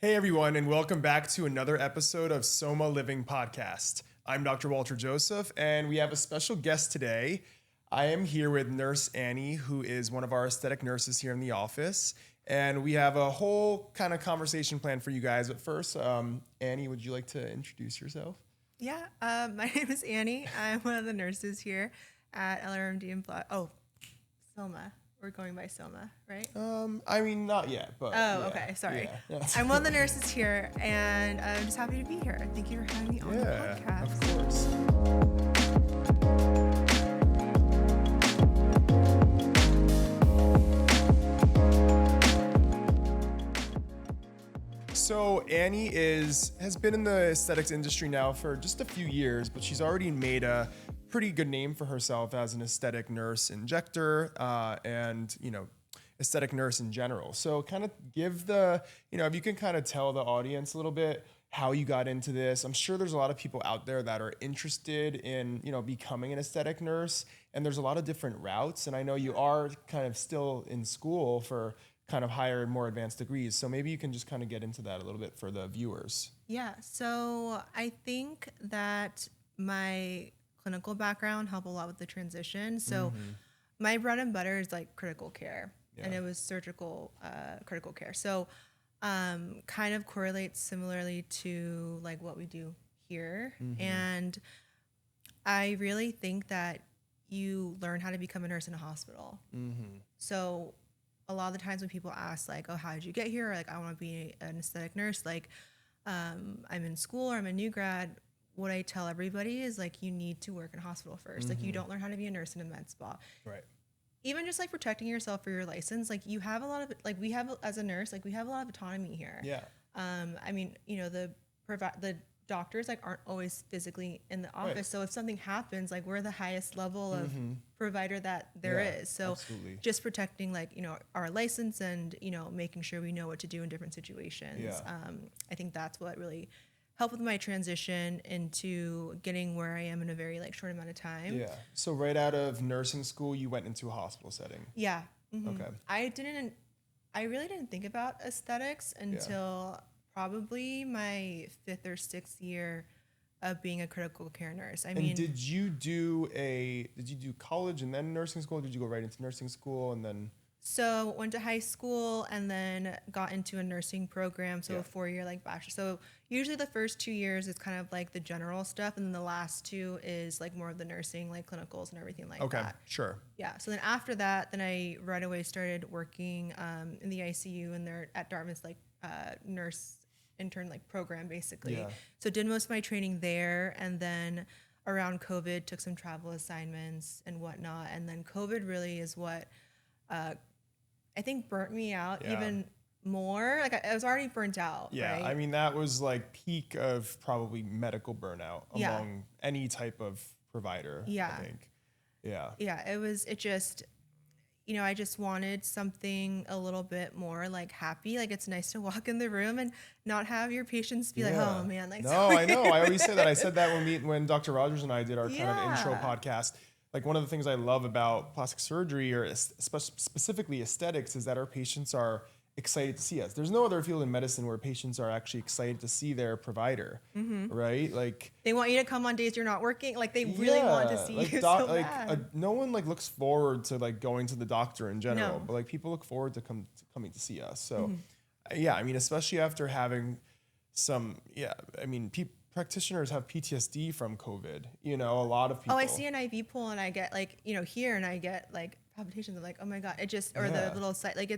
Hey everyone, and welcome back to another episode of SOMA Living Podcast. I'm Dr. Walter Joseph, and we have a special guest today. I am here with Nurse Annie, who is one of our aesthetic nurses here in the office, and we have a whole kind of conversation planned for you guys. But first, Annie, would you like to introduce yourself? Yeah, my name is Annie. I'm one of the nurses here at LRMD and SOMA. We're going by SOMA, right? Not yet, but Oh, okay. Sorry. Yeah. I'm one of the nurses here, and I'm just happy to be here. Thank you for having me on the podcast. Of course. So Annie has been in the aesthetics industry now for just a few years, but she's already made a pretty good name for herself as an aesthetic nurse injector, and aesthetic nurse in general. So kind of give if you can kind of tell the audience a little bit how you got into this. I'm sure there's a lot of people out there that are interested in, becoming an aesthetic nurse, and there's a lot of different routes. And I know you are kind of still in school for kind of higher and more advanced degrees. So maybe you can just kind of get into that a little bit for the viewers. Yeah, so I think that my clinical background helped a lot with the transition. So my bread and butter is like critical care, and it was surgical critical care. So kind of correlates similarly to like what we do here. And I really think that you learn how to become a nurse in a hospital. So a lot of the times when people ask like, oh, how did you get here? Or, like, I want to be an aesthetic nurse. Like, I'm in school or I'm a new grad. What I tell everybody is like, you need to work in a hospital first. Like, you don't learn how to be a nurse in a med spa. Right. Even just like protecting yourself for your license, like you have a lot of, like we have as a nurse, like we have a lot of autonomy here. Yeah. I mean, the doctors like aren't always physically in the office. Right. So if something happens, like we're the highest level of provider that there is. So absolutely. Just protecting like, our license and, making sure we know what to do in different situations. Yeah. I think that's what really helped with my transition into getting where I am in a very like short amount of time. Yeah. So right out of nursing school, you went into a hospital setting. Yeah. Okay. I really didn't think about aesthetics until probably my 5th or 6th year of being a critical care nurse. Did you do college and then nursing school? Or did you go right into nursing school and then? So went to high school and then got into a nursing program. So a 4-year like bachelor. So usually the first 2 years is kind of like the general stuff. And then the last 2 is like more of the nursing, like clinicals and everything like that. Okay, sure. Yeah. So then after that, then I right away started working in the ICU and they're at Dartmouth's like nurse intern like program basically. Yeah. So did most of my training there. And then around COVID took some travel assignments and whatnot. And then COVID really is what I think burnt me out even more. Like I was already burnt out. Yeah, right? I mean that was like peak of probably medical burnout among any type of provider. Yeah, I think. Yeah. Yeah, it just, I just wanted something a little bit more like happy. Like it's nice to walk in the room and not have your patients be like, oh man, like. No, I know. I always say that. I said that when Dr. Rogers and I did our kind of intro podcast. Like one of the things I love about plastic surgery or specifically aesthetics is that our patients are excited to see us. There's no other field in medicine where patients are actually excited to see their provider, right? Like they want you to come on days you're not working. Like they really want to see like you so bad. No one like looks forward to like going to the doctor in general, No. but like people look forward to coming to see us. So yeah, I mean, especially after having practitioners have PTSD from COVID. A lot of people. Oh, I see an IV pull and I get like, here and I get like palpitations. I'm like, oh my God, it just, or the little site, like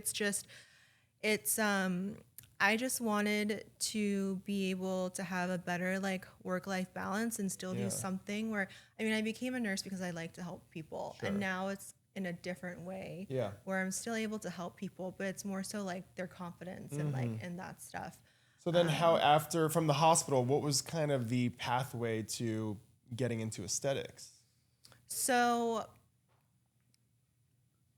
I just wanted to be able to have a better like work-life balance and still do something where, I became a nurse because I like to help people. Sure. And now it's in a different way where I'm still able to help people, but it's more so like their confidence and like, and that stuff. So then from the hospital, what was kind of the pathway to getting into aesthetics? So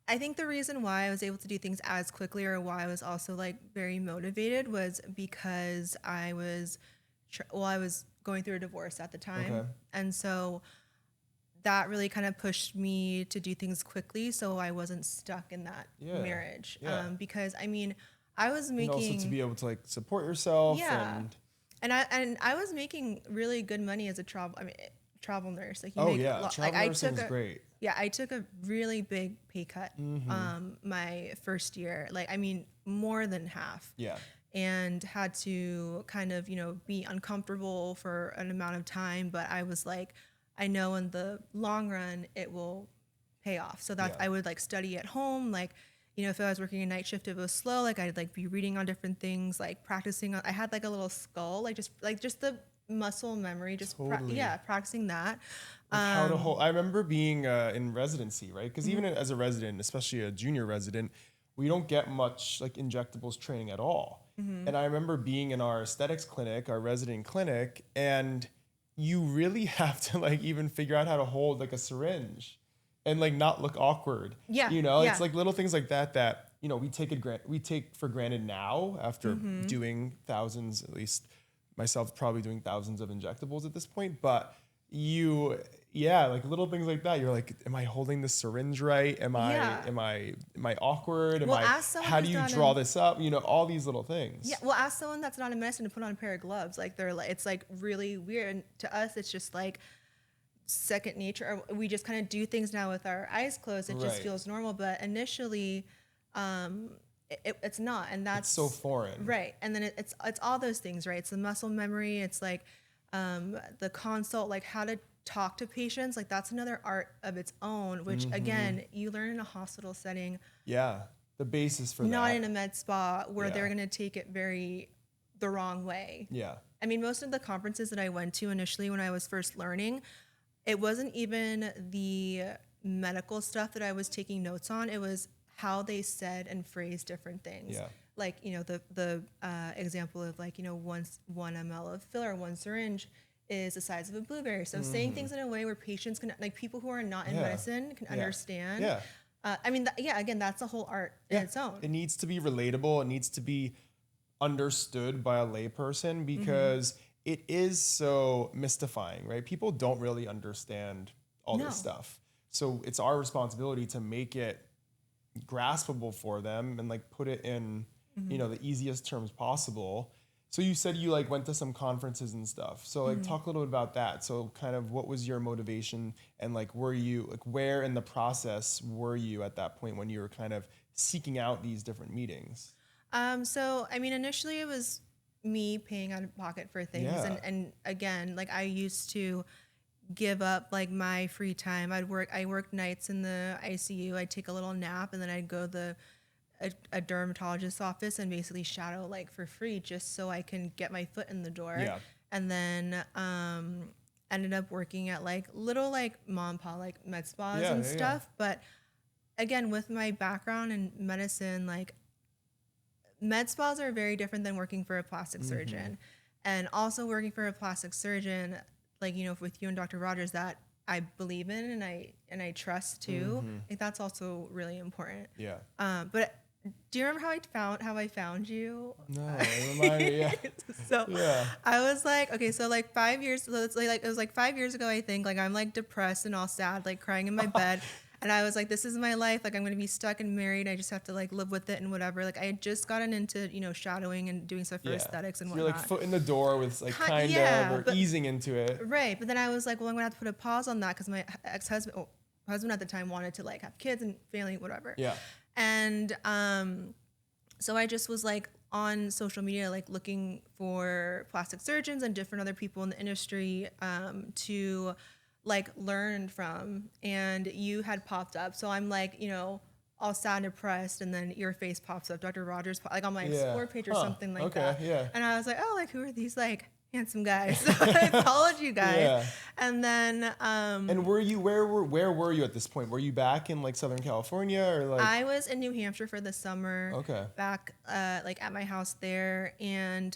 I think the reason why I was able to do things as quickly or why I was also like very motivated was because I was going through a divorce at the time. Okay. And so that really kind of pushed me to do things quickly so I wasn't stuck in that marriage. Yeah. Because I mean, I was and also to making, be able to like support yourself. yeah. And I was making really good money as a travel nurse. Like you Oh make yeah, like travel nursing is great. yeah, I took a really big pay cut my first year. Like I mean more than half. Yeah. And had to kind of, you know, be uncomfortable for an amount of time, but I was like, I know in the long run it will pay off. So that's Yeah. I would like study at home, like, you know, if I was working a night shift, if it was slow, like I'd like be reading on different things, like practicing. I had like a little skull, like just the muscle memory, just Totally. practicing that. Like how to hold. I remember being in residency, right? Because even as a resident, especially a junior resident, we don't get much like injectables training at all. And I remember being in our aesthetics clinic, our resident clinic, and you really have to like even figure out how to hold like a syringe and like not look awkward. Yeah, You know, yeah. it's like little things like that, you know, we take for granted now after doing thousands, at least myself probably doing thousands of injectables at this point, but like little things like that. You're like, am I holding the syringe right? Am I awkward? Well, ask someone How who's do you done draw this up? You know, all these little things. Yeah, well, ask someone that's not in medicine to put on a pair of gloves. Like they're like, it's like really weird. And to us, it's just like second nature. Or we just kind of do things now with our eyes closed. It just Right. feels normal. But initially, it's not, and that's It's so foreign. right. And then it's all those things, right? It's the muscle memory. It's like the consult, like how to talk to patients. Like that's another art of its own, which again, you learn in a hospital setting. Yeah. The basis for Not that. in a med spa where Yeah. they're going to take it the wrong way. Yeah. I mean, most of the conferences that I went to initially when I was first learning, it wasn't even the medical stuff that I was taking notes on. It was how they said and phrased different things. Yeah. Like, you know, the example of like, you know, one ml of filler, one syringe is the size of a blueberry. So saying things in a way where patients can, like people who are not in medicine can understand. Yeah. I mean, again, that's a whole art in its own. It needs to be relatable. It needs to be understood by a layperson because it is so mystifying, right? People don't really understand all this stuff. So it's our responsibility to make it graspable for them and like put it in, you know, the easiest terms possible. So you said you like went to some conferences and stuff. So like talk a little bit about that. So kind of what was your motivation and like were you like where in the process were you at that point when you were kind of seeking out these different meetings? So I mean, initially it was me paying out of pocket for things, and again, like I used to give up like my free time. I worked nights in the ICU. I'd take a little nap, and then I'd go to a dermatologist's office and basically shadow like for free, just so I can get my foot in the door. Yeah. And then ended up working at like little like mom and pop like med spas and stuff. But again, with my background in medicine, like med spas are very different than working for a plastic surgeon. And also working for a plastic surgeon, like, you know, with you and Dr. Rogers, that I believe in and I trust too. Like that's also really important. Yeah. But do you remember how I found you? No, remind me. Yeah. So I was like, okay, so like 5 years, so it's like it was like 5 years ago, I think. Like I'm like depressed and all sad, like crying in my bed. And I was like, this is my life. Like I'm gonna be stuck and married. I just have to like live with it and whatever. Like I had just gotten into, you know, shadowing and doing stuff for aesthetics and so whatnot. you're like foot in the door with like kind of or easing into it. Right. But then I was like, well, I'm gonna have to put a pause on that because my husband at the time wanted to like have kids and family, whatever. Yeah. And so I just was like on social media, like looking for plastic surgeons and different other people in the industry to like learn from. And you had popped up. So I'm like, you know, all sad and depressed. And then your face pops up, Dr. Rogers, like on my explore page or something like that. Yeah. And I was like, oh, like who are these like handsome guys? So I followed you guys. Yeah. And then and where were you at this point? Were you back in like Southern California or like I was in New Hampshire for the summer. Okay. Back like at my house there, and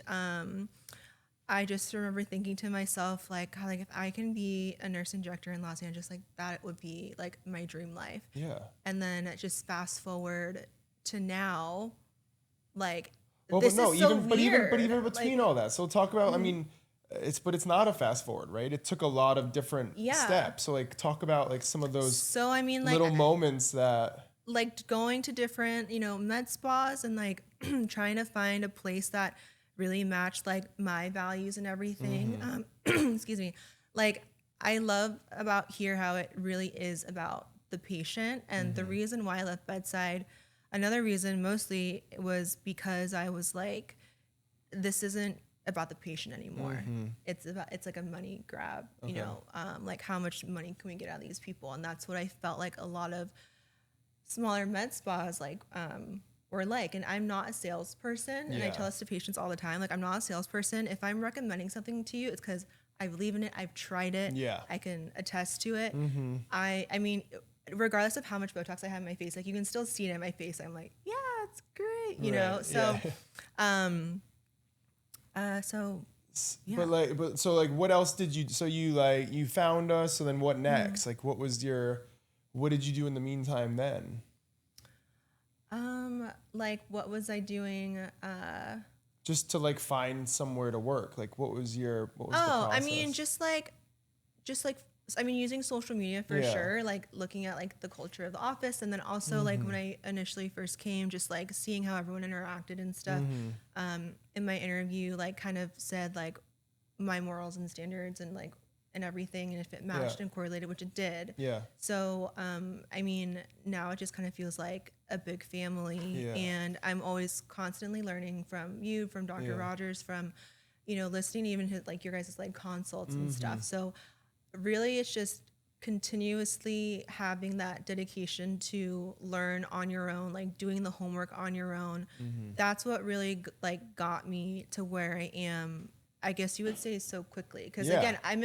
I just remember thinking to myself like, God, like if I can be a nurse injector in Los Angeles, like that would be like my dream life. Yeah. And then just fast forward to now, like well, this but no, is so even weird. but even between all that. So talk about I mean it's not a fast forward, right? It took a lot of different steps. So like talk about like some of those so I mean like little moments that like going to different, med spas and like trying to find a place that really matched like my values and everything. Excuse me. Like I love about here how it really is about the patient, and the reason why I left bedside, another reason mostly was because I was like, this isn't about the patient anymore. It's like a money grab, like how much money can we get out of these people? And that's what I felt like a lot of smaller med spas like were like. And I'm not a salesperson, and I tell this to patients all the time, like I'm not a salesperson. If I'm recommending something to you, it's because I believe in it, I've tried it, I can attest to it. I mean, regardless of how much Botox I have in my face, like you can still see it in my face, I'm like, yeah, it's great, you know. So so yeah. But what else did you, so you found us, so then what next? Like what did you do in the meantime then? Like what was I doing? Just to like find somewhere to work. Like what was the process? I mean, just like, I mean, using social media for sure, like looking at like the culture of the office. And then also like when I initially first came, just like seeing how everyone interacted and stuff. In my interview, like kind of said like my morals and standards and like, and everything. And if it matched and correlated, which it did. Yeah. So, I mean, now it just kind of feels like a big family, and I'm always constantly learning from you, from Dr. Rogers, from, listening to even like your guys' like consults and stuff. So really it's just continuously having that dedication to learn on your own, like doing the homework on your own. That's what really like got me to where I am, I guess you would say, so quickly. Because again, I've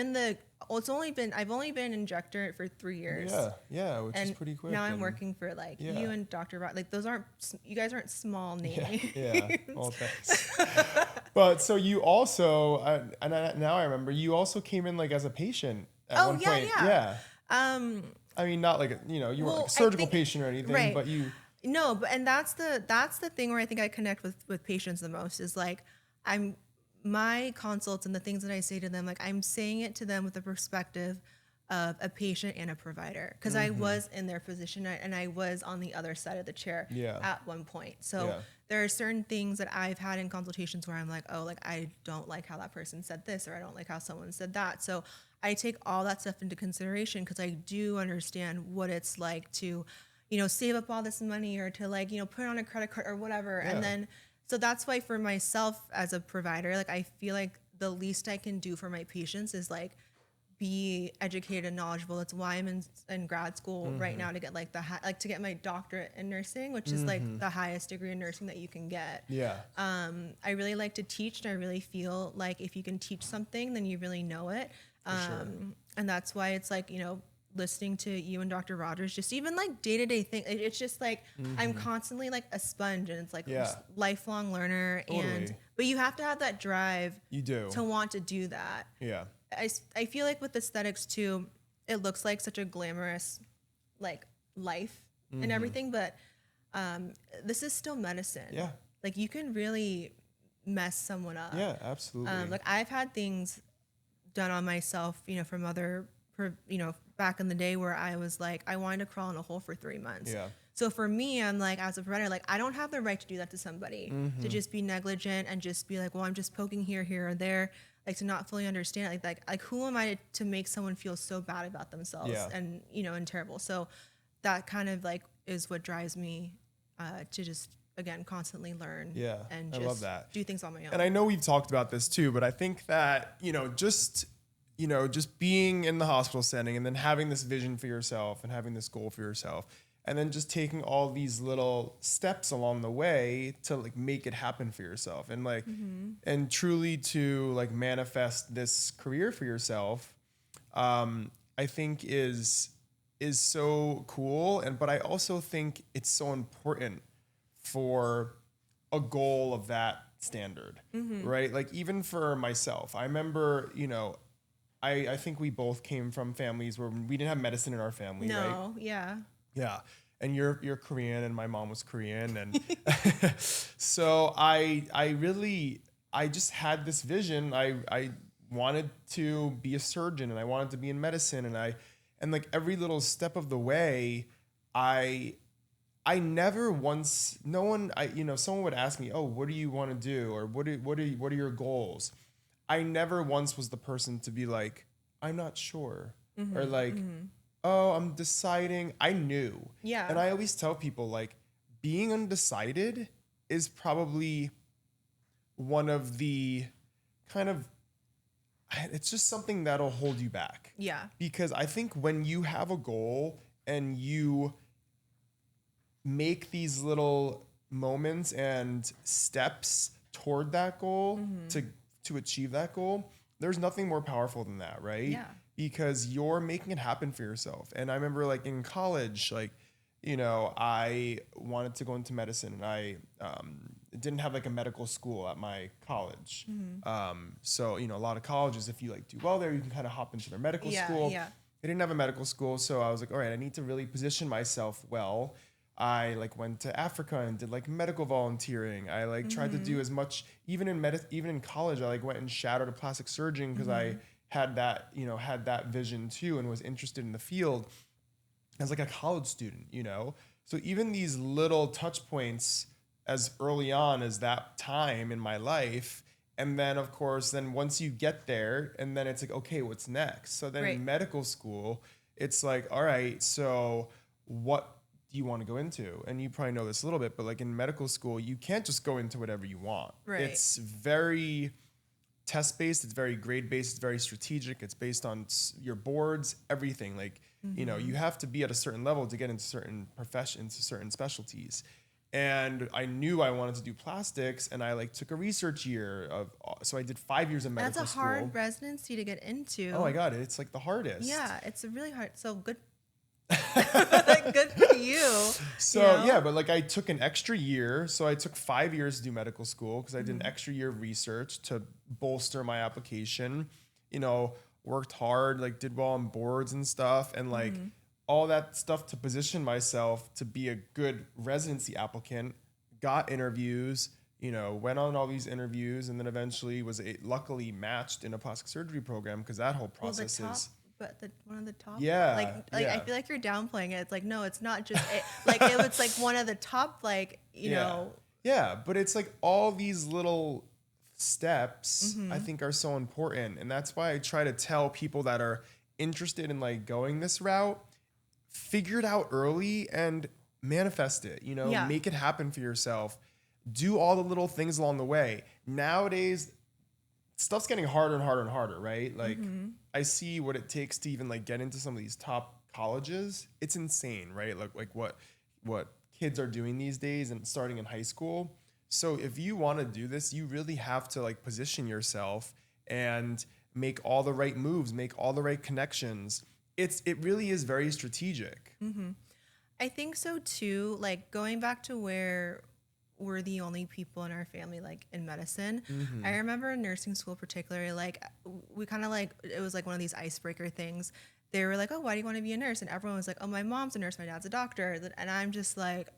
only been an injector for 3 years. Which is pretty quick. Now I'm working for like you and Dr. Rod. Like you guys aren't small names. Well, thanks. But so you also, now I remember, you also came in like as a patient at one point. I mean, not like you weren't like a surgical patient or anything, but you. No, but and that's the thing where I think I connect with patients the most is like my consults and the things that I say to them, like I'm saying it to them with the perspective of a patient and a provider, because I was in their position and I was on the other side of the chair at one point. So there are certain things that I've had in consultations where I'm like, oh, like I don't like how that person said this, or I don't like how someone said that. So I take all that stuff into consideration because I do understand what it's like to, save up all this money or to like, put it on a credit card or whatever. And then so that's why for myself as a provider, like I feel like the least I can do for my patients is like be educated and knowledgeable. That's why I'm in grad school right now to get like to get my doctorate in nursing, which is like the highest degree in nursing that you can get. I really like to teach, and I really feel like if you can teach something, then you really know it. And that's why it's like, listening to you and Dr. Rogers, just even like day-to-day thing, it's just like I'm constantly like a sponge, and it's like lifelong learner. But you have to have that drive to want to do that. I feel like with aesthetics too, it looks like such a glamorous like life and everything, but this is still medicine. Like you can really mess someone up. Absolutely. Like I've had things done on myself, from other back in the day where I was like, I wanted to crawl in a hole for 3 months. So for me, I'm like, as a provider, like I don't have the right to do that to somebody, to just be negligent and just be like, well, I'm just poking here, or there, like to not fully understand it. Like who am I to make someone feel so bad about themselves and, and terrible. So that kind of like is what drives me to just, again, constantly learn and just I love that. do things on my own. And I know we've talked about this too, but I think that, just being in the hospital setting and then having this vision for yourself and having this goal for yourself, and then just taking all these little steps along the way to like make it happen for yourself and like, and truly to like manifest this career for yourself, I think is so cool. But I also think it's so important for a goal of that standard, right? Like even for myself, I remember, I think we both came from families where we didn't have medicine in our family, right? Yeah. And you're Korean and my mom was Korean. And so I just had this vision. I wanted to be a surgeon and I wanted to be in medicine, and like every little step of the way, I I never once, no one, someone would ask me, oh, what do you want to do? Or what are your goals? I never once was the person to be like, I'm not sure. Or like, oh, I'm deciding. I knew. Yeah. And I always tell people, like, being undecided is probably one of the kind of, it's just something that'll hold you back. Yeah. Because I think when you have a goal and you make these little moments and steps toward that goal to achieve that goal, there's nothing more powerful than that, right? Yeah. Because you're making it happen for yourself. And I remember like in college, like, I wanted to go into medicine and I didn't have like a medical school at my college. So, a lot of colleges, if you like do well there, you can kind of hop into their medical school. Yeah. They didn't have a medical school. So I was like, all right, I need to really position myself well. I like went to Africa and did like medical volunteering. I like tried to do as much, even in college, I like went and shadowed a plastic surgeon because I had that vision too and was interested in the field as like a college student, So even these little touch points as early on as that time in my life. And then of course, then once you get there and then it's like, okay, what's next? So then in medical school, it's like, all right, so what do you want to go into? And you probably know this a little bit, but like in medical school, you can't just go into whatever you want. Right. It's very test-based. It's very grade-based. It's very strategic. It's based on your boards, everything. Like, you have to be at a certain level to get into certain professions, certain specialties. And I knew I wanted to do plastics, and I like took a research year so I did 5 years of medical school. That's a hard residency to get into. Oh my God, it's like the hardest. Yeah, it's a really hard. So good. Good for you. So yeah, but like I took an extra year. So I took 5 years to do medical school because I did an extra year of research to bolster my application. Worked hard, like did well on boards and stuff, and like all that stuff to position myself to be a good residency applicant. Got interviews, went on all these interviews, and then eventually was luckily matched in a plastic surgery program because that whole process is. But one of the top, yeah, I feel like you're downplaying it. It's like, no, it's not just it. Like it was like one of the top, like yeah, but it's like all these little steps I think are so important, and that's why I try to tell people that are interested in like going this route, figure it out early and manifest it. Make it happen for yourself. Do all the little things along the way. Nowadays, stuff's getting harder and harder and harder, right? Like I see what it takes to even like get into some of these top colleges. It's insane, right? Like what kids are doing these days and starting in high school. So if you want to do this, you really have to like position yourself and make all the right moves, make all the right connections. It really is very strategic. I think so too. Like going back to where we're the only people in our family like in medicine. I remember in nursing school particularly, like we kind of like, it was like one of these icebreaker things. They were like, oh, why do you want to be a nurse? And everyone was like, oh, my mom's a nurse, my dad's a doctor. And I'm just like,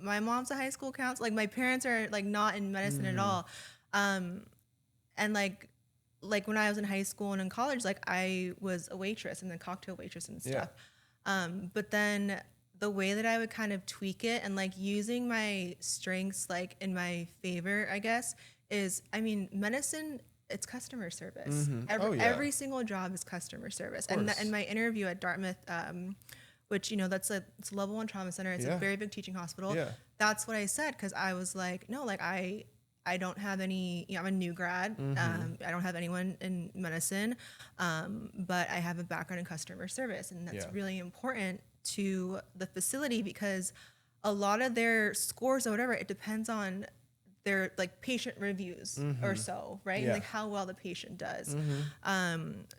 my mom's a high school counselor. Like my parents are like not in medicine at all. And like when I was in high school and in college, like I was a waitress and then cocktail waitress and stuff. But then the way that I would kind of tweak it and like using my strengths like in my favor, I guess, is, I mean, medicine, it's customer service. Every single job is customer service. And in my interview at Dartmouth, which, it's a level 1 trauma center. It's a very big teaching hospital. That's what I said. Cause I was like, no, like I don't have any, I'm a new grad. I don't have anyone in medicine. But I have a background in customer service, and that's really important to the facility because a lot of their scores or whatever, it depends on their like patient reviews or so, right? And like how well the patient does.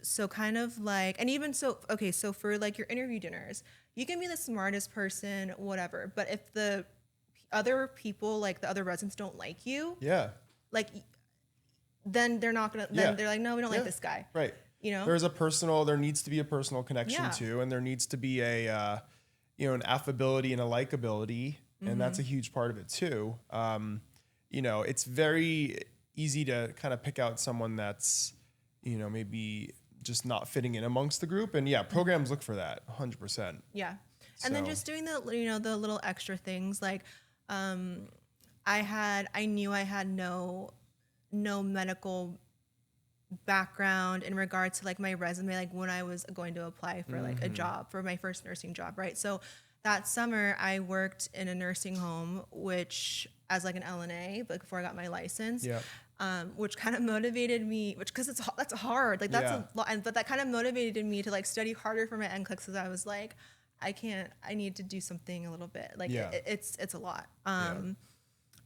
So kind of like, and even so, okay, so for like your interview dinners, you can be the smartest person, whatever, but if the other people, like the other residents don't like you, like then they're not gonna, then they're like, no, we don't like this guy. Right. There needs to be a personal connection too. And there needs to be a, an affability and a likability. And that's a huge part of it too. It's very easy to kind of pick out someone that's, maybe just not fitting in amongst the group. And programs look for that 100%. Yeah. And then just doing the, you know, the little extra things like, I knew I had no medical background in regards to like my resume, like when I was going to apply for like a job for my first nursing job. Right. So that summer I worked in a nursing home, which as like an LNA, but before I got my license, which kind of motivated me, cause that's hard. Like that's a lot. But that kind of motivated me to like study harder for my NCLEX. Cause I was like, I need to do something a little bit. Like it's a lot.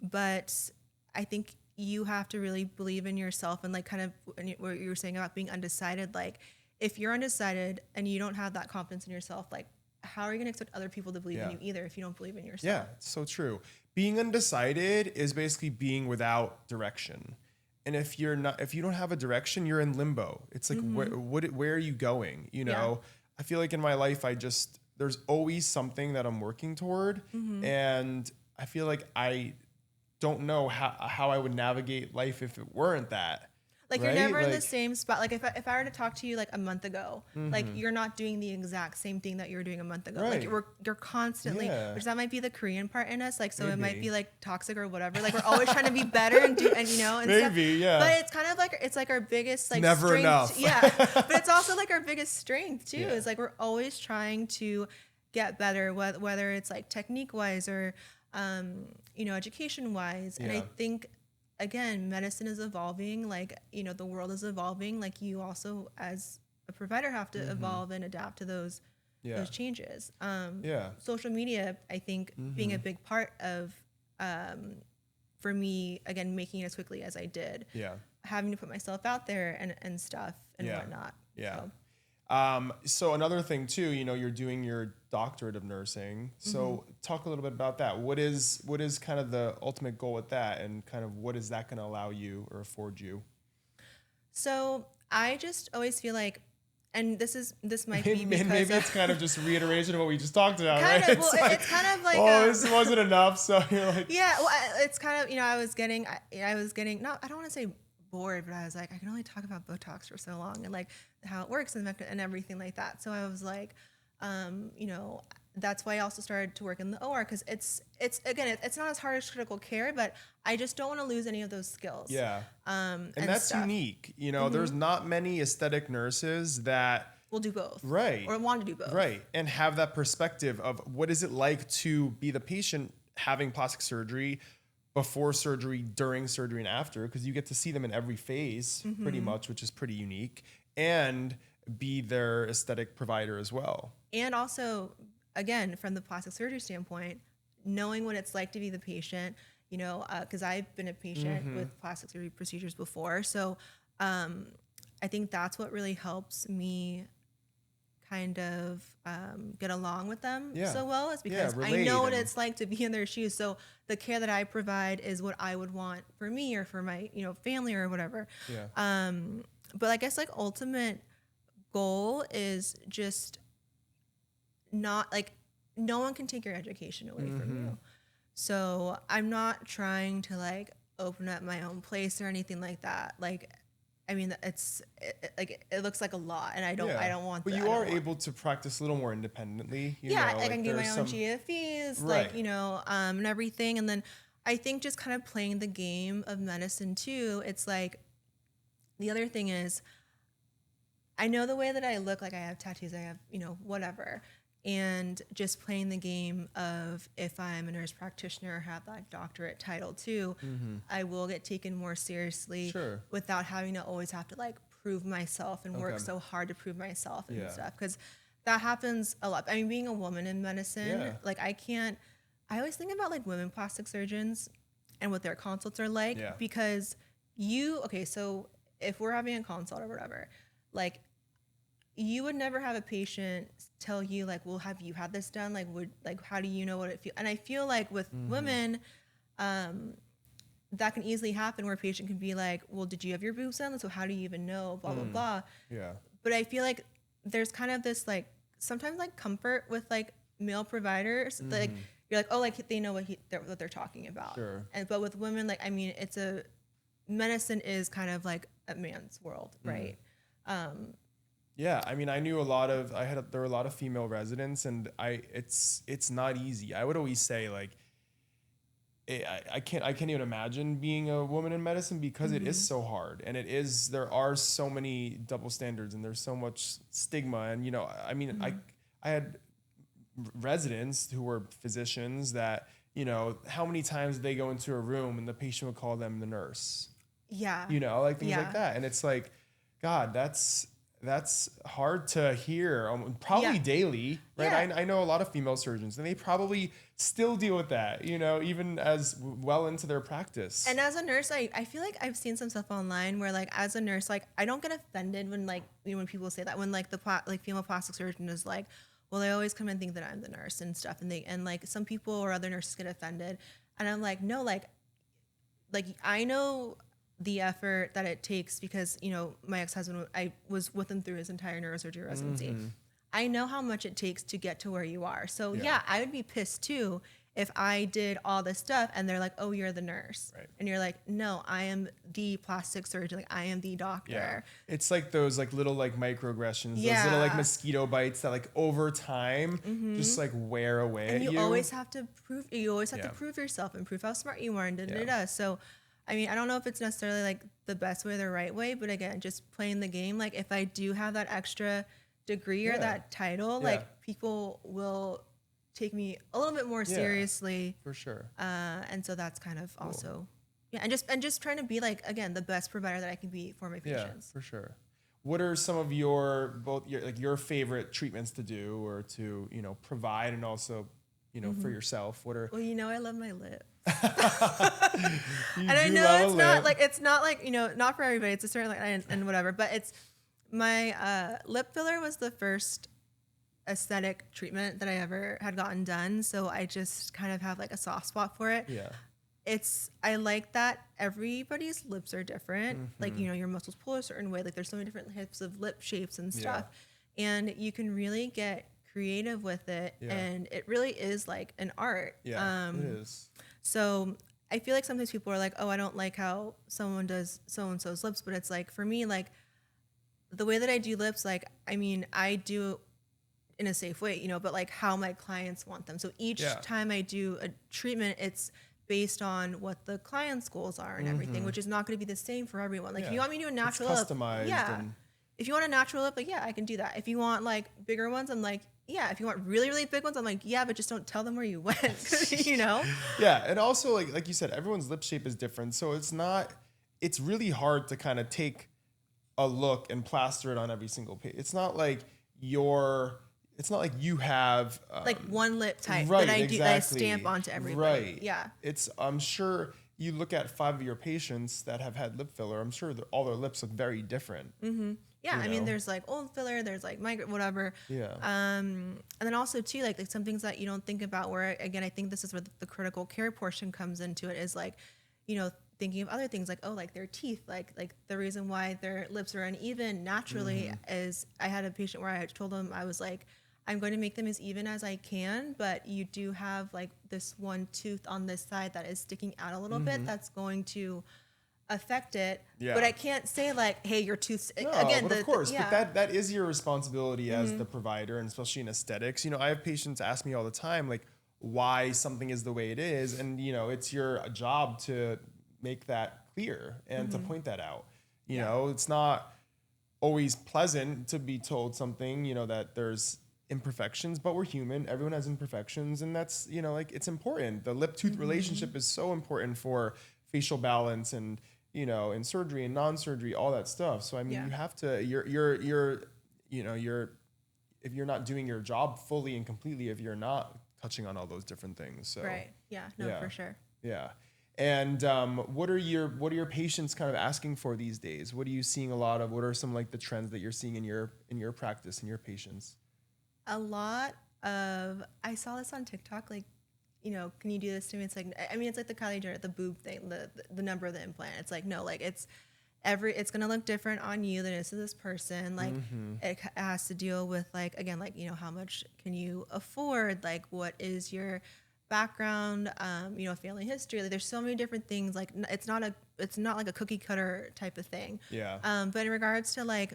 But I think you have to really believe in yourself and like kind of what you were saying about being undecided. Like if you're undecided and you don't have that confidence in yourself, like how are you going to expect other people to believe in you either if you don't believe in yourself? Yeah, it's so true. Being undecided is basically being without direction. And if you don't have a direction, you're in limbo. It's like, where are you going? You know, I feel like in my life, there's always something that I'm working toward. And I feel like I don't know how I would navigate life if it weren't that. Like you're never in the same spot. Like if I were to talk to you like a month ago, like you're not doing the exact same thing that you were doing a month ago. Like you're constantly, which that might be the Korean part in us. Like, so it might be like toxic or whatever. Like we're always trying to be better and do, and you know, and stuff. But it's kind of like, it's like our biggest like never strength. Enough. But it's also like our biggest strength too. Is like, we're always trying to get better, whether it's like technique wise or, you know, education wise. And I think, again, medicine is evolving, like, you know, the world is evolving. Like you also as a provider have to evolve and adapt to those changes. Social media, I think being a big part of, for me, again, making it as quickly as I did, having to put myself out there and stuff and whatnot. So another thing too, you know, you're doing your doctorate of nursing. So talk a little bit about that. What is kind of the ultimate goal with that, and kind of what is that going to allow you or afford you? So I just always feel like, and this might be because maybe it's kind of just reiteration of what we just talked about, kind right? of, well, it's kind of like, this wasn't enough. So you're like, well, it's kind of, you know, I was getting, not, I don't want to say bored, but I was like, I can only talk about Botox for so long and like how it works and everything like that. So I was like, you know, that's why I also started to work in the OR, because it's again, it's not as hard as critical care, but I just don't want to lose any of those skills. And that's stuff. Unique. You know, there's not many aesthetic nurses that will do both. Right. Or want to do both. Right. And have that perspective of what is it like to be the patient having plastic surgery, before surgery, during surgery, and after, because you get to see them in every phase pretty much, which is pretty unique, and be their aesthetic provider as well. And also, again, from the plastic surgery standpoint, knowing what it's like to be the patient, you know, because I've been a patient with plastic surgery procedures before. So I think that's what really helps me kind of get along with them so well, is because I know what it's like to be in their shoes. So the care that I provide is what I would want for me or for my, you know, family or whatever. But I guess like ultimate goal is just not like, no one can take your education away from you. So I'm not trying to like open up my own place or anything like that. Like, I mean, it looks like a lot, and I don't want that. But you are able to practice a little more independently. You know, I can do my own GFEs, like, you know, and everything. And then I think just kind of playing the game of medicine too. It's like, the other thing is, I know the way that I look, like I have tattoos, I have, you know, whatever. And just playing the game of, if I'm a nurse practitioner or have that doctorate title too, I will get taken more seriously without having to always have to like prove myself and work so hard to prove myself and stuff. Because that happens a lot. I mean, being a woman in medicine, like I always think about like women plastic surgeons and what their consults are like, because so if we're having a consult or whatever, like, you would never have a patient tell you like, well, have you had this done? Like, how do you know what it feels? And I feel like with women, that can easily happen, where a patient can be like, well, did you have your boobs done? So how do you even know? Blah, blah, blah. But I feel like there's kind of this like, sometimes like comfort with like male providers. Like, you're like, oh, like they know what they're talking about. But with women, like, I mean, medicine is kind of like a man's world, right? Yeah, I mean, there were a lot of female residents, and it's not easy. I would always say like, I can't even imagine being a woman in medicine because it is so hard, and there are so many double standards, and there's so much stigma, and I mean, I had residents who were physicians that, how many times they go into a room and the patient would call them the nurse, Yeah. like things like that. And it's like, God, that's hard to hear, probably Yeah. daily, right? Yeah. I know a lot of female surgeons, and they probably still deal with that, even as well into their practice. And as a nurse, I feel like I've seen some stuff online where like as a nurse, like I don't get offended when like when people say that, when like the female plastic surgeon is like, well, they always come and think that I'm the nurse and stuff, and like some people or other nurses get offended, and I'm like, no, like I know the effort that it takes because my ex-husband, I was with him through his entire neurosurgery residency. I know how much it takes to get to where you are. So yeah, I would be pissed too if I did all this stuff and they're like, oh, you're the nurse. Right. And you're like, no, I am the plastic surgeon. Like I am the doctor. Yeah. It's like those like little like microaggressions, Yeah. those little like mosquito bites that like over time just like wear away And at you. you always have to prove yourself and prove how smart you are and da-da-da. So I mean, I don't know if it's necessarily like the best way or the right way, but again, just playing the game. Like if I do have that extra degree or that title, like people will take me a little bit more seriously. For sure. And so that's kind of also, and just trying to be like, again, the best provider that I can be for my patients. Yeah, for sure. What are some of your favorite treatments to do or to, provide, and also, for yourself? What are... Well, I love my lip. And I know it's not like not for everybody, it's a certain like and whatever, but it's my lip filler was the first aesthetic treatment that I ever had gotten done, so I just kind of have like a soft spot for it. I like that everybody's lips are different. Like your muscles pull a certain way, like there's so many different types of lip shapes and stuff, and you can really get creative with it, and it really is like an art. It is. So I feel like sometimes people are like, oh, I don't like how someone does so-and-so's lips. But it's like, for me, like the way that I do lips, like, I mean, I do in a safe way, but like how my clients want them. So each time I do a treatment, it's based on what the client's goals are and everything, which is not going to be the same for everyone. Like if you want me to do a natural lip, customized. If you want a natural lip, like, I can do that. If you want like bigger ones, I'm like, if you want really, really big ones, I'm like, but just don't tell them where you went, Yeah, and also like you said, everyone's lip shape is different, so it's really hard to kind of take a look and plaster it on every single page. It's not like you have like one lip type right, that I exactly. do that I stamp onto everybody. Right. Yeah. I'm sure you look at 5 of your patients that have had lip filler, I'm sure that all their lips look very different. Yeah, I mean, there's like old filler, there's like whatever. Yeah. And then also too, like some things that you don't think about. Where again, I think this is where the critical care portion comes into it. Is like, thinking of other things like, oh, like their teeth, like the reason why their lips are uneven naturally is I had a patient where I told them, I was like, I'm going to make them as even as I can, but you do have like this one tooth on this side that is sticking out a little bit. That's going to affect it. But I can't say like, hey, your tooth again. But of course, but that is your responsibility as the provider, and especially in aesthetics. I have patients ask me all the time like why something is the way it is, and it's your job to make that clear and to point that out. It's not always pleasant to be told something, that there's imperfections, but we're human. Everyone has imperfections, and that's, like it's important. The lip tooth relationship is so important for facial balance and, in surgery and non-surgery, all that stuff. So I mean, you have to, if you're not doing your job fully and completely, if you're not touching on all those different things. So right. Yeah. No, for sure. Yeah. And what are your patients kind of asking for these days? What are you seeing a lot of? What are some like the trends that you're seeing in your practice and your patients? A lot of, I saw this on TikTok, like, can you do this to me? It's like, I mean, it's like the Kylie Jenner, the boob thing, the number of the implant. It's like, no, like it's going to look different on you than it is to this person. Like it has to deal with like, again, like, how much can you afford? Like, what is your background, family history? Like there's so many different things. Like it's not like a cookie cutter type of thing. Yeah. But in regards to like,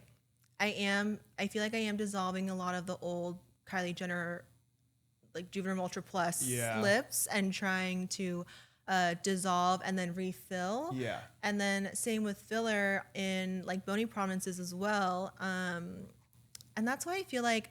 I feel like I am dissolving a lot of the old Kylie Jenner, like Juvenile Ultra Plus lips, and trying to dissolve and then refill. Yeah. And then same with filler in like bony prominences as well. And that's why I feel like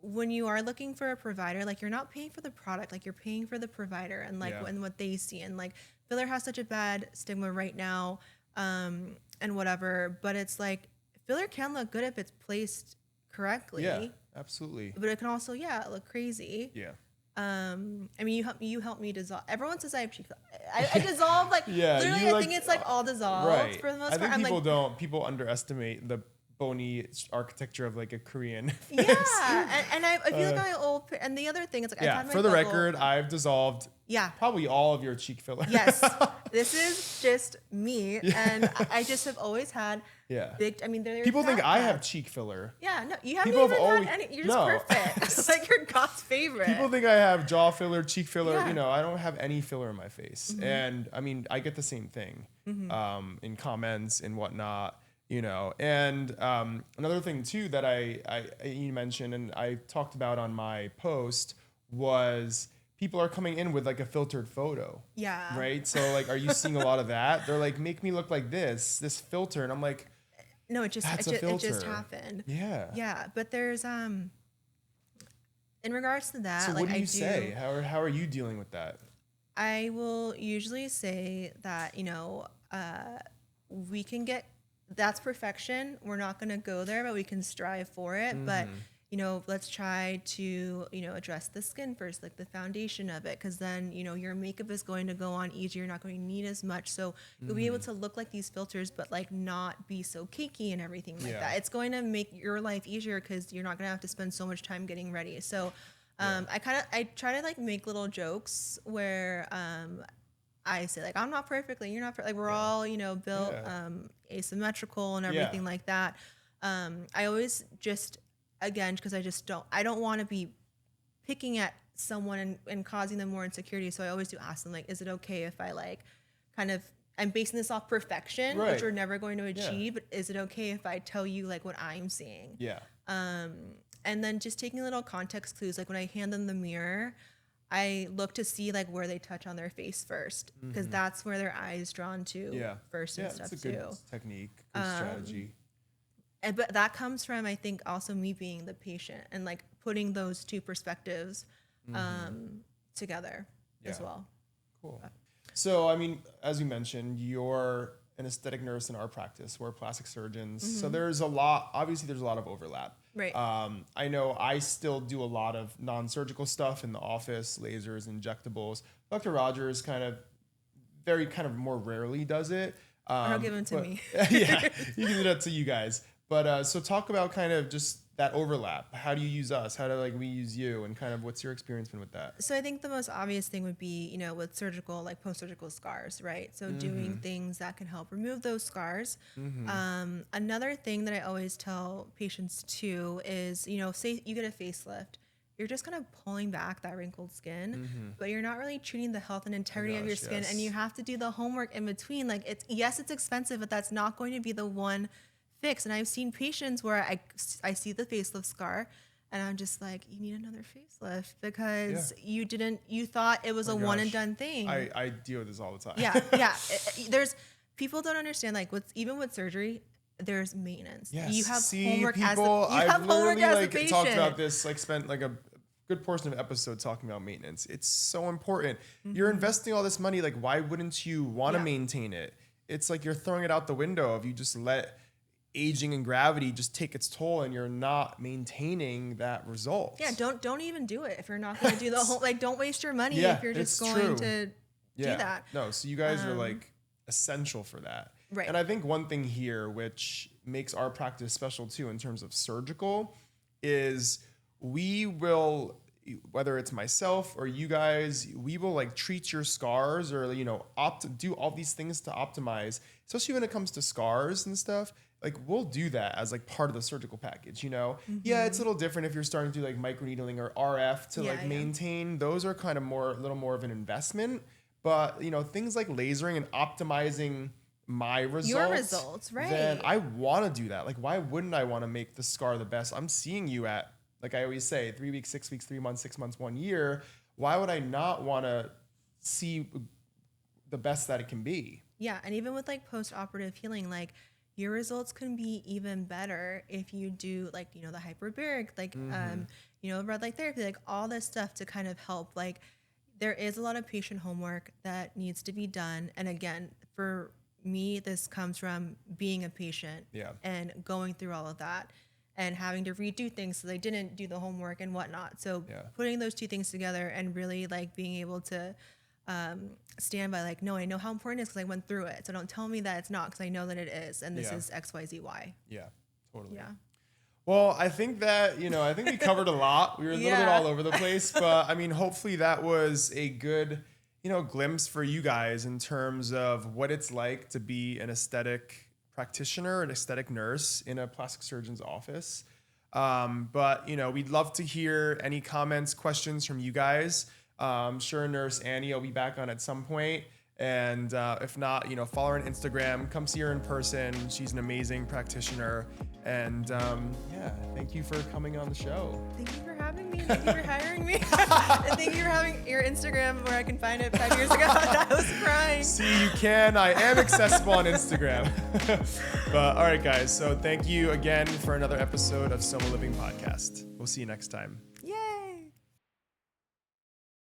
when you are looking for a provider, like you're not paying for the product, like you're paying for the provider and like and what they see. And like filler has such a bad stigma right now, and whatever, but it's like filler can look good if it's placed correctly. Yeah, absolutely. But it can also, look crazy. Yeah. I mean, you help me dissolve. Everyone says I have cheek. I dissolve like literally. I think it's like all dissolved for the most part. I think like, people underestimate the bony architecture of like a Korean face. Yeah, and I feel like I old. And the other thing is like I've had my for the record, I've dissolved probably all of your cheek filler. Yes, this is just me, and I just have always had big. I mean, people think I have cheek filler. Yeah, no, you haven't even had any. You're just perfect. It's like you're God's favorite. People think I have jaw filler, cheek filler. You know, I don't have any filler in my face, and I mean, I get the same thing in comments and whatnot. You know, and another thing too that you mentioned and I talked about on my post was people are coming in with like a filtered photo. Yeah. Right. So like, are you seeing a lot of that? They're like, make me look like this filter, and I'm like, no, it just happened. Yeah. Yeah, but there's in regards to that, so like what do you say? How are you dealing with that? I will usually say that we can get. That's perfection. We're not going to go there, but we can strive for it. But, let's try to, address the skin first, like the foundation of it. Because then, your makeup is going to go on easier. You're not going to need as much. So you'll be able to look like these filters, but like not be so cakey and everything like that. It's going to make your life easier because you're not going to have to spend so much time getting ready. So I try to like make little jokes where I say like, I'm not perfectly, you're not like we're all, built asymmetrical and everything like that. I always just, again, because I don't want to be picking at someone and causing them more insecurity. So I always do ask them like, is it okay if I like I'm basing this off perfection, which we're never going to achieve, but is it okay if I tell you like what I'm seeing? Yeah. And then just taking little context clues, like when I hand them the mirror, I look to see like where they touch on their face first, because that's where their eye is drawn to first and stuff too. Yeah, it's a good technique, good strategy. But that comes from, I think, also me being the patient and like putting those two perspectives together as well. Cool. So, I mean, as you mentioned, you're an aesthetic nurse in our practice. We're plastic surgeons. So there's a lot of overlap. Right. I know I still do a lot of non-surgical stuff in the office, lasers, injectables. Dr. Rogers kind of more rarely does it. Or he'll give them to me. Yeah, you can do that to you guys. But so talk about kind of just that overlap. How do you use us? How do like we use you? And kind of what's your experience been with that? So I think the most obvious thing would be, with surgical, like post-surgical scars, right? So doing things that can help remove those scars. Another thing that I always tell patients too is, say you get a facelift, you're just kind of pulling back that wrinkled skin, but you're not really treating the health and integrity of your skin. And you have to do the homework in between. Like it's expensive, but that's not going to be the one fix. And I've seen patients where I see the facelift scar and I'm just like, you need another facelift because you thought it was a one and done thing. I deal with this all the time. Yeah. There's people don't understand, like even with surgery, there's maintenance. Yes. You have homework as a patient. Talked about this, like spent like a good portion of episode talking about maintenance. It's so important. You're investing all this money. Like, why wouldn't you want to maintain it? It's like you're throwing it out the window if you just let aging and gravity just take its toll and you're not maintaining that result. Yeah, don't even do it if you're not going to do the whole, like don't waste your money if you're just going to do that. No, so you guys are like essential for that. Right. And I think one thing here which makes our practice special too in terms of surgical is we will, whether it's myself or you guys, we will like treat your scars or do all these things to optimize, especially when it comes to scars and stuff. Like we'll do that as like part of the surgical package, Yeah, it's a little different if you're starting to do like microneedling or RF to maintain. Those are kind of a little more of an investment. But things like lasering and optimizing my results, your results, right? then I want to do that. Like, why wouldn't I want to make the scar the best? I'm seeing you at, like I always say, 3 weeks, 6 weeks, 3 months, 6 months, 1 year. Why would I not want to see the best that it can be? Yeah. And even with like post-operative healing, like your results can be even better if you do like, you know, the hyperbaric, like, you know, red light therapy, like all this stuff to kind of help. Like there is a lot of patient homework that needs to be done. And again, for me, this comes from being a patient and going through all of that and having to redo things so they didn't do the homework and whatnot. So putting those two things together and really like being able to stand by like, no, I know how important it is because I went through it. So don't tell me that it's not, because I know that it is. And this is X, Y, Z, Y. Yeah, totally. Yeah. Well, I think that, you know, I think we covered a lot. We were a little bit all over the place, but I mean, hopefully that was a good, you know, glimpse for you guys in terms of what it's like to be an aesthetic practitioner, an aesthetic nurse in a plastic surgeon's office. But, you know, we'd love to hear any comments, questions from you guys. I'm sure Nurse Annie will be back on at some point. And if not, you know, follow her on Instagram, come see her in person. She's an amazing practitioner. And thank you for coming on the show. Thank you for having me. Thank you for hiring me. And thank you for having your Instagram where I can find it 5 years ago. I was crying. See, you can. I am accessible on Instagram. But all right, guys. So thank you again for another episode of SOMA Living Podcast. We'll see you next time.